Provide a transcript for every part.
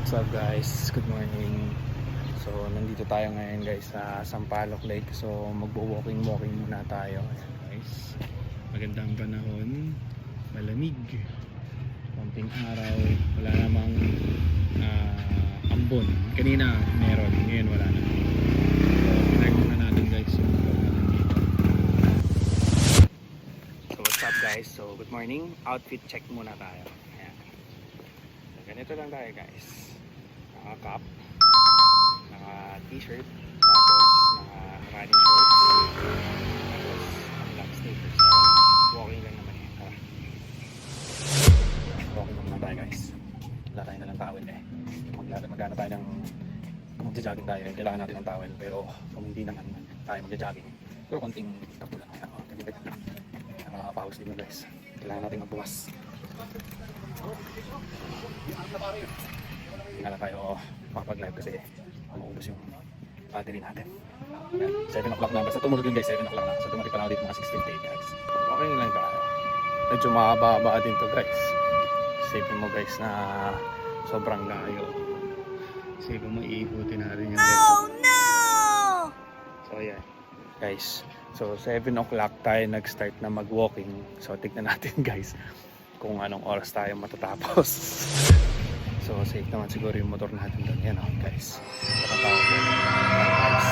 What's up guys? Good morning. So nandito tayo ngayon guys sa Sampaloc Lake. So magbo-walking muna tayo. Ayan guys. Magandang panahon. Malamig. Konting araw. Wala namang ambon. Kanina meron. Ngayon wala na. So pinag muna natin guys yung vlog natin dito. So what's up guys? So good morning. Outfit check muna tayo. Ayan. So, ganito lang tayo guys. Naka-cap, naka-t-shirt, tapos naka-running shorts, tapos black sneakers. So, walking lang naman eh. Tara. Walking lang naman tayo guys. Wala tayo na lang towel eh. Magana tayo ng magja-jogging tayo. Kailangan natin ng towel. Pero kung hindi naman tayo magja-jogging, pero konting takbo lang. Kagibit lang. Nakakapawas din mo guys. Kailangan natin magbukas. Hindi na tayo makapag-live kasi maubos yung battery natin. 7 o'clock na. Basta tumulog yun guys, 7 o'clock na. So dumating pa lang dito mga 16:08 guys. Okay lang tayo. Medyo mahaba din to guys. Save mo guys na sobrang layo. Save mo iikutin natin yung guys. Oh no! So ayan guys. So 7 o'clock tayo nag-start na mag-walking. So tignan natin guys kung anong oras tayo matatapos. So safe naman siguro yung motor natin doon. Yan o guys. Nakatawag yan guys.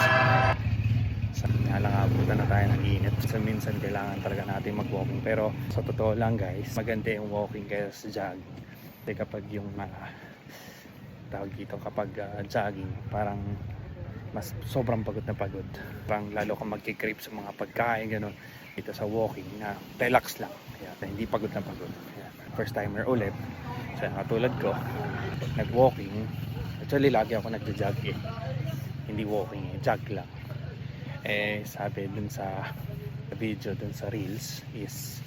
Sa lang abutan na tayo ng init. So minsan kailangan talaga natin mag-walking. Pero sa totoo lang guys, maganda yung walking kaysa sa jogging. Kasi kapag yung tawag dito kapag jogging, parang mas sobrang pagod na pagod. Parang lalo kang magkikrip sa mga pagkain gano'n. Dito sa walking na relax lang. Kaya hindi pagod na pagod. Kaya, first timer ulit. So katulad ko, nag-walking. Actually lagi ako nagja-jog eh. Hindi walking eh, jog lang. Eh sabi dun sa video, dun sa reels is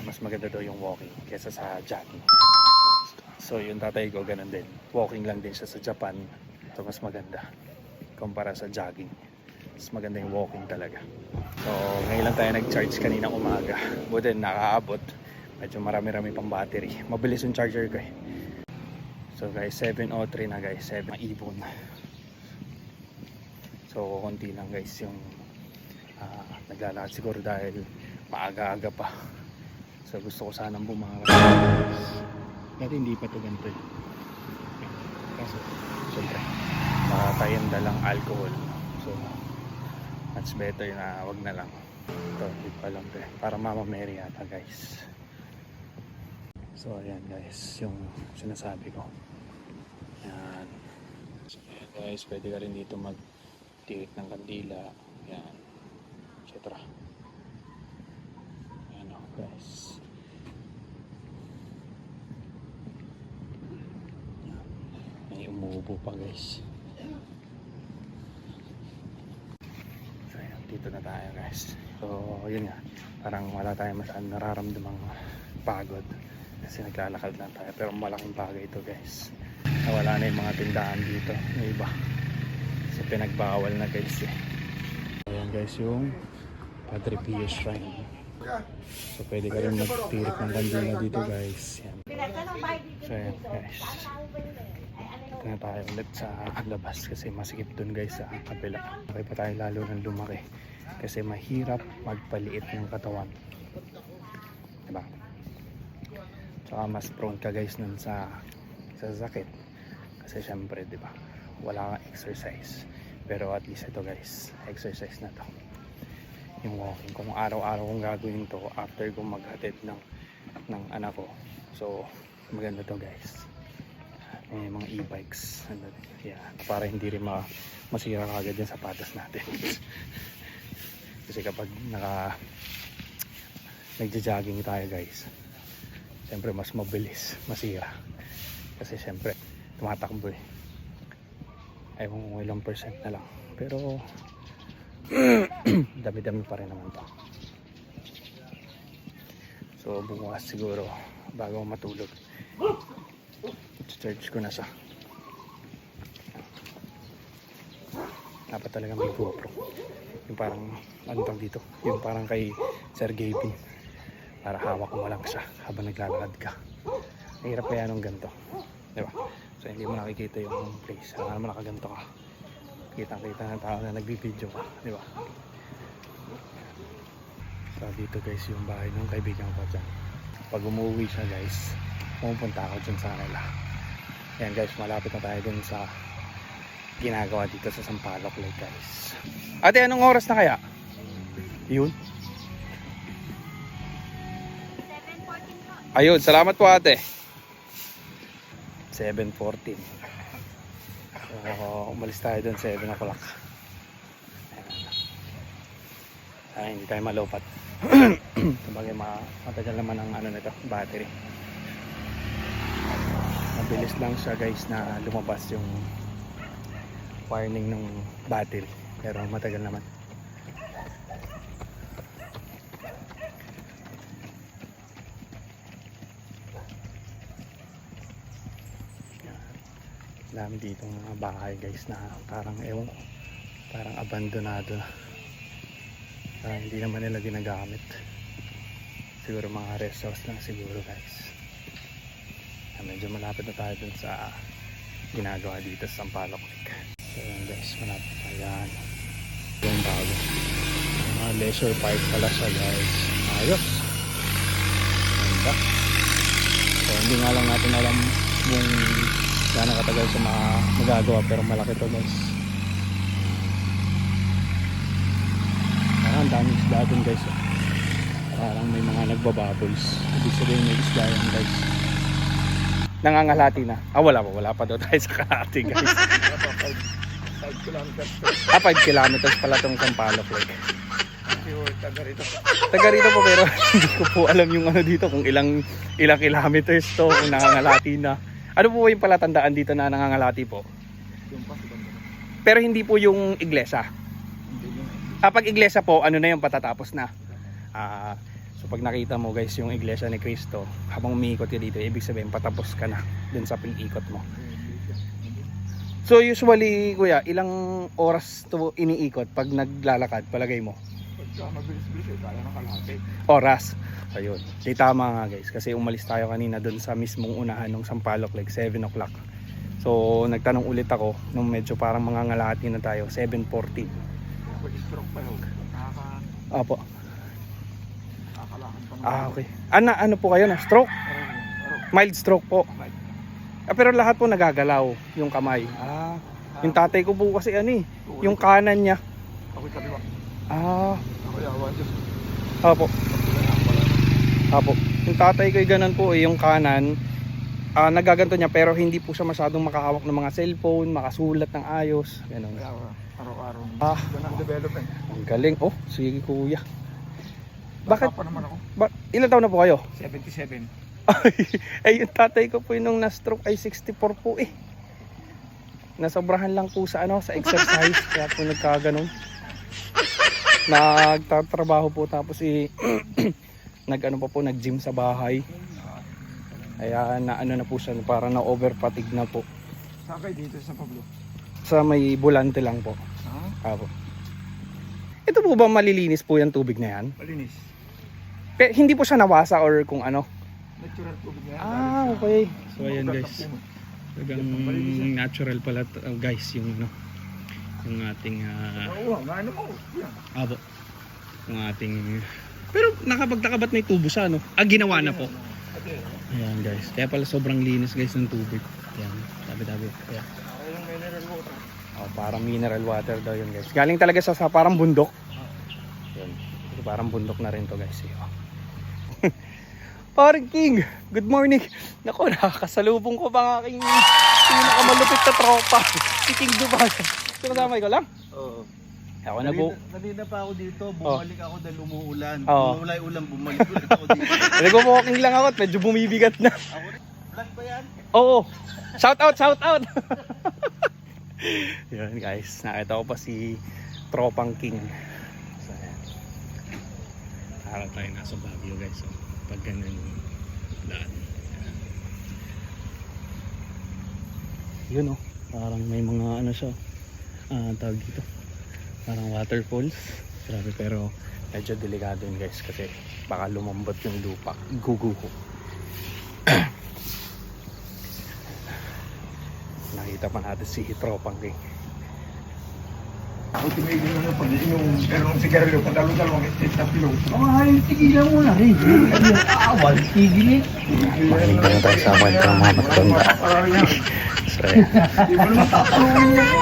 mas maganda daw yung walking kaysa sa jogging. So yung tatay ko ganun din. Walking lang din siya sa Japan. So mas maganda kumpara sa jogging. Mas maganda yung walking talaga. So ngayon lang tayo nag-charge kaninang umaga. Buti nakaabot. Medyo marami-rami pang battery. Mabilis yung charger ko eh. So guys, 7:03 na guys. 7 ibon. So konti lang guys yung naglalakad siguro dahil maaga-aga pa. So gusto ko sanang bumangon. Dati hindi pa ito ganito eh. Kaso syempre makatayin dalang alcohol. So much better na wag na lang. Ito, hindi pa lang ito eh. Para Mama Mary yata guys. So ayan guys, yung sinasabi ko. Ayan. So ayan guys, pwede ka rin dito mag-tirik ng kandila. Ayan. Etc. Ayan o guys. Ayan. May umuubo pa guys. So ayan, dito na tayo guys. So yun nga, parang wala tayong masyadong nararamdamang pagod. Kasi naglalakad lang tayo. Pero malaking bagay ito guys. Nawala na yung mga tindahan dito. Yung iba. Kasi pinagbawal na guys eh. Ayan guys yung Padre Pio Shrine. So pwede ka rin magtirik ng kandila dito guys. Yan. So ayan guys. Ito na tayo ulit sa labas. Kasi masikip dun guys sa kabila. Okay pa tayo lalo ng lumaki. Kasi mahirap magpaliit ng katawan. Diba? Saka mas prone ka guys nun sa sakit kasi syempre di ba wala kang exercise, pero at least ito guys exercise na to yung walking. Kung araw-araw kong gagawin to after kong maghatid ng anak ko, so maganda to guys. May mga e-bikes yan, para hindi rin masira kagad yung sapatos natin. Kasi kapag nagja-jogging tayo guys, siyempre mas mabilis masira kasi siyempre tumatakbo eh. Ewan kung ilang percent na lang, pero dami-dami pa rin naman to. So bukas siguro bago matulog i-charge ko na siya. Dapat talaga may GoPro, yung parang ano tawag dito, yung parang kay Sir Gavin, para hawak mo lang siya habang naglalakad ka. Mahirap kaya nung ganito, diba? So hindi mo nakikita yung place. Saka naman nakaganto ka, kitang-kita ng tao na nagbibideo ka, di ba? So dito guys yung bahay ng kaibigan ko dyan. Pag umuwi siya guys, pumunta ako dyan sa kanila. Ayan guys, malapit na tayo dun sa ginagawa dito sa Sampaloc Lake guys. Ate, anong oras na kaya? Yun. 7:14 po. Ayun, salamat po ate. 7:14. So, umalis tayo dun 7 o'clock. Ay, hindi tayo malupat. Sabagay matagal naman ang ano nito, battery. Mabilis lang siya guys na lumabas yung warning ng battery. Pero matagal naman. Dami dito mga bahay guys na parang ewan ko, parang abandonado na. Hindi naman nila ginagamit. Siguro mga rest house lang siguro guys. Medyo malapit na tayo dun sa ginagawa dito sa Sampaloc Lake. So yun guys, malapit na yan. Yung bago. Leisure park pala siya guys. Ayos. Ganda. So hindi nga lang natin alam yung gano'ng katagal sa mga magagawa, pero malaki to guys. Parang daming isda dun guys. Parang may mga nagbabubbles. Ibig sabihin may isda yan guys. Nangangalati na. Wala pa daw tayo sa kalahati guys. 5 kilometers. 5 kilometers pala tong Sampaloc Lake. Taga rito. Taga rito po, pero hindi ko po alam yung ano dito kung ilang kilometers to, kung nangangalati na. Ano po yung palatandaan dito na nangangalati po? Yung pa, Pero hindi po yung iglesia. Pag iglesia po, ano na yung patatapos na. So pag nakita mo guys yung iglesia ni Cristo, habang umiikot ka dito, ibig sabihin patapos ka na dun sa pag-ikot mo. So usually kuya, ilang oras to iniikot pag naglalakad, palagay mo? pagka mabilis-bilis, kaya ng kalahati. Oras. Ayun. Di tama nga guys, kasi umalis tayo kanina dun sa mismong unahan ng Sampaloc Lake, 7 o'clock. So nagtanong ulit ako nung medyo parang mangangalati na tayo, 7:14. Pag-stroke pa yun, Opo. nakakalakad pa. Okay. Ano po kayo na? Stroke? Mild stroke po. Pero lahat po nagagalaw yung kamay. Yung tatay ko po kasi yung kanan niya. Ako'y kaliwa. Ako'y awan Diyos. Opo. Opo. Yung tatay ko ganun po yung kanan. Nagaganto niya pero hindi po siya masyadong makahawak ng mga cellphone, makasulat ng ayos. Ganun. Kaya araw-araw. Ganun ang development. Ang galing. Sige kuya. Bakit? Pa naman ako. Ilan taon na po kayo? 77. Yung tatay ko po yung na-stroke ay 64 po Nasobrahan lang po sa sa exercise kaya po nagkaganon. Nagtatrabaho po tapos nag-gym sa bahay. Kaya na po siya, parang na-over fatigue na po. Saan kayo dito sa Pablo? Sa may bulante lang po. Apo. Ito po ba malilinis po yung tubig na yan? Malinis. Pero hindi po siya nawasa or kung ano? Natural tubig na yan. Okay. So ayan guys. Talagang natural pala guys yung yung ating Oo, ano mo? Yan. abo. Yung ating pero nakapagtakabat na yung tubo sa ginawa na po. Ayan guys. Kaya pala sobrang linis guys ng tubig. Ayan. Tabi-tabi. Ayan. Yung mineral water. Parang mineral water daw yun guys. Galing talaga sa parang bundok. Yun. Parang bundok na rin to guys. Parang King, good morning. Naku, nakakasalubong ko ba aking pinakamalupit na tropa, si King Dubai. So kasama ko lang? Oo. Ako na po. Kanina pa ako dito, bumalik ako dahil umuulan. Oo. Umulay ulan, bumalik ulit ako dito. Nag-walking lang ako at medyo bumibigat na. Ako rin, vlog ba yan? Oo. Shout out, shout out. Yan guys, nakita ko pa si Tropang King. So yan. Harap tayo nasa Baguio guys. So, pag ganun yung daan. Yun parang may mga siya. Tawag dito. Parang waterfalls. Grabe, pero medyo delikado yun guys kasi baka lumambot yung lupa. Guguho. makita pa natin si Tropang King. Ako tumigil na ng pag-inom. Pero nung sigarilyo, padalo-dalawang tatlo. Tigilan mo na rin. Awal, tigilin. Makinig na tayo sa kwento ng mga matanda. So, Di mo naman tatulungin yan.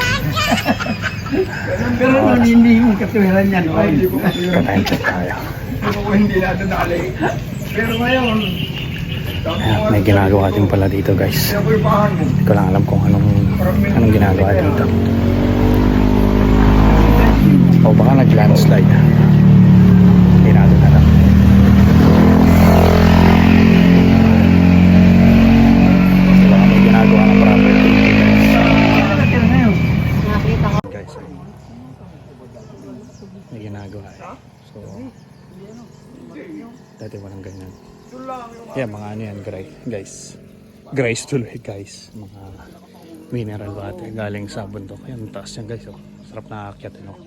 Pero hindi mo katuwiran yan. Hindi ko katayin tayo. Ako hindi na nadali. Pero ngayon, Ayan, may ginagawa din pala dito guys. kaya ko yung pahan mo. Hindi ko lang alam kung anong ginagawa dito. O baka nag-landslide. Hindi natin alam. Baka may ginagawa ng property. Nakita ko. Guys, may ginagawa eh. So, dati walang ganyan. Kaya mga ano yan, guys. Grace tuloy guys. Mga mineral water galing sa bundok. Yan, taas yan guys. Oh. Sarap na aakyat. No?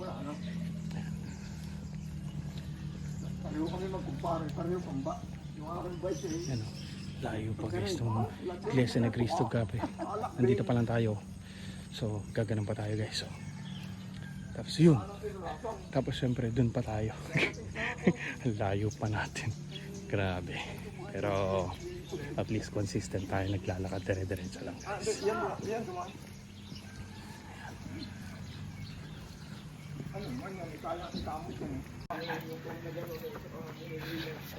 Pareho kami magkumpare, pareho pamba. Yung aking bike eh. Yan, oh. Layo pa guys ng Iglesia ni Cristo Gabi. Nandito pa lang tayo. So, gaganon pa tayo guys. So, tapos yun. Tapos syempre, dun pa tayo. Layo pa natin. Grabe. Pero, at least consistent tayo. Naglalakad dire-diretso lang guys. Yan, tumaan. Ano man yan, ikamot yan. So,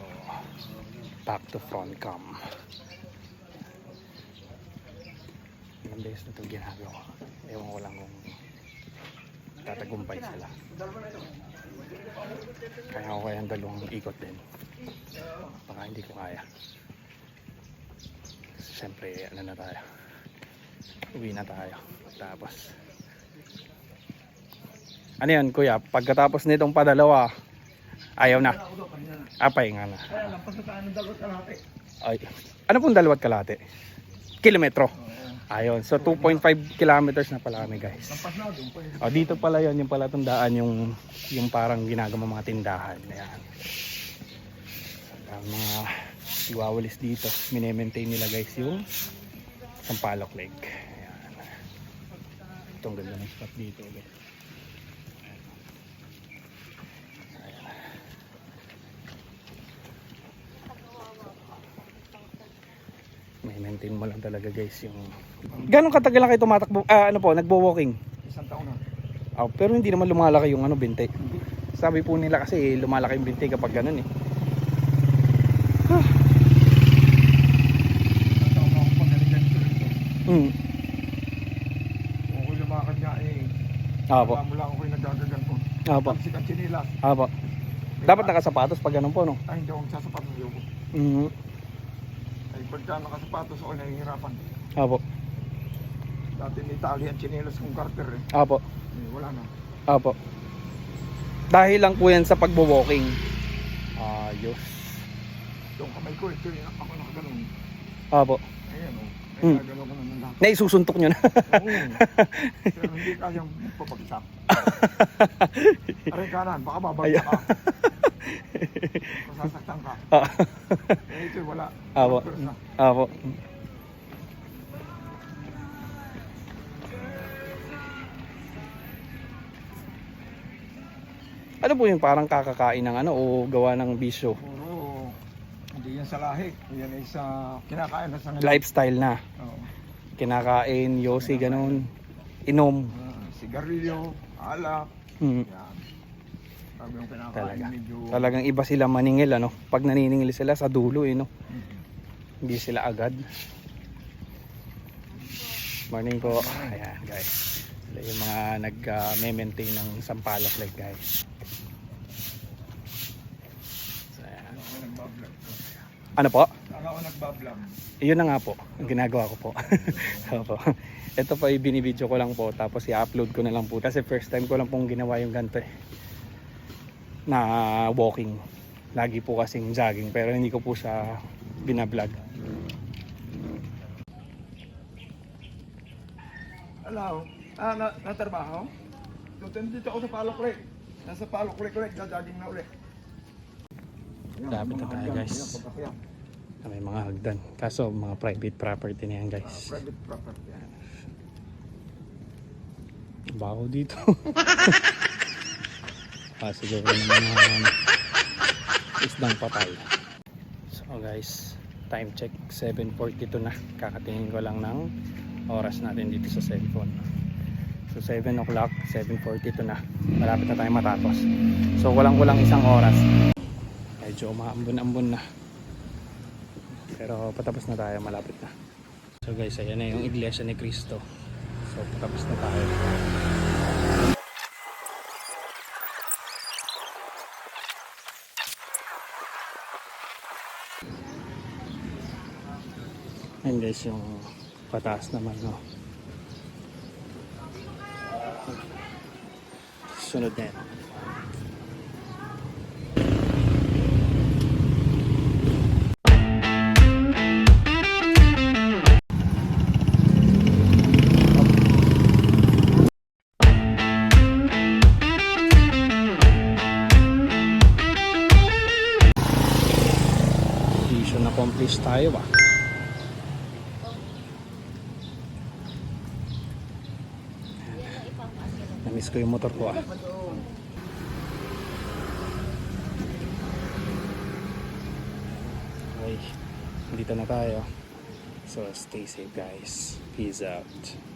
back to front cam. Ilang beses na ito ginagawa. Ewan ko lang kung tatagumpay sila. Kaya ko kaya ang dalawang ikot din. Baka hindi ko kaya. Siyempre, ano na tayo. Uwi na tayo. Tapos, ano yan kuya? Pagkatapos nitong padalawa, ayaw na. Pahinga na. Kaya lampas na tayo ng dalawat kalahati. Ay, ano pong dalawat kalahati? Kilometro. Ayun. So 2.5 kilometers na pala kami guys. Lampas na doon pa yun. Dito pala yun, yung pala tandaan yung parang ginagawa mga tindahan. Ayan. Ang mga iwawalis dito, mine-maintain nila guys yung Sampaloc Lake. Ayan. Itong ganda ng spot dito guys. May maintain mo lang talaga guys yung... Gano'ng katagal lang kayo tumatakbo, nagbo-walking? Isang taon na. Pero hindi naman lumalaki yung binte. Sabi po nila kasi lumalaki yung binte kapag ganun eh. Isang taon na ako pag-naligan ko rito. Kung ako lumakad nga eh. Apo. Wala mo lang ako yung nagdadagan ko. Apo. Talsik ang chinilas. Apo. Dapat nakasapatos pag ganun po no? Ay, hindi akong sasapat ng yuko. Ay, pagka nakasapatos ako nahihirapan. Apo. Dati may tali ang chinilas kong Carter eh. Apo. Wala na. Apo. Dahil lang po yan sa pagbo-walking. Ayos. Yung kamay ko, ito yun, ako nakaganon. Apo. Ayan o. Hmm. Nakaganon ko na ng lahat. Naisusuntok nyo na. Oo. Pero hindi kayang papagsak. Aray kanan, baka babagsak ka. Masasaktan ka. Eh ito wala. Apo. Apo. Ano po yung parang kakakain ng o gawa ng bisyo? Puro, hindi yan sa lahi. Yan ay sa kinakain na sa Lifestyle na. Oo. Kinakain, yosi, ganun. Inom. Sigarilyo, alak. Hmm. Yan. Sabi yung kinakain Talaga. medyo... Talagang iba sila maningil Pag naniningil sila sa dulo no. Hindi sila agad. Morning po. Ayan guys. Sila yung mga nag-maintain ng Sampaloc Lake guys. So, ayan. Ako nagbablog. Ano po? Ako nagbablog. Yun na nga po. Ang ginagawa ko po. Opo. Ito po binibidyo ko lang po. Tapos i-upload ko na lang po. Kasi first time ko lang pong ginawa yung ganito na walking. Lagi po kasing jogging. Pero hindi ko po siya binablog. Hello. Natrabaho? Dito ako sa Palok Lake. Nasa Palok Lake ulit, jogging na ulit. Lapit na tayo guys. May mga hagdan. Kaso mga private property na yan guys. Private property. Baho dito. Siguro naman isdang patay. So guys, time check 7:42 na. Kakatingin ko lang ng oras natin dito sa cellphone. So 7 o'clock, 7:42 na. Malapit na tayo matapos. So kulang isang oras. Medyo umaambon-ambon na. Pero patapos na tayo, malapit na. So guys, ayan na yung Iglesia ni Cristo. So patapos na tayo. Ayan guys, yung pataas naman, no. Sunod na yan. Mission accomplished tayo ba? Namiss ko yung motor ko Okay, dito na tayo. So stay safe guys. Peace out.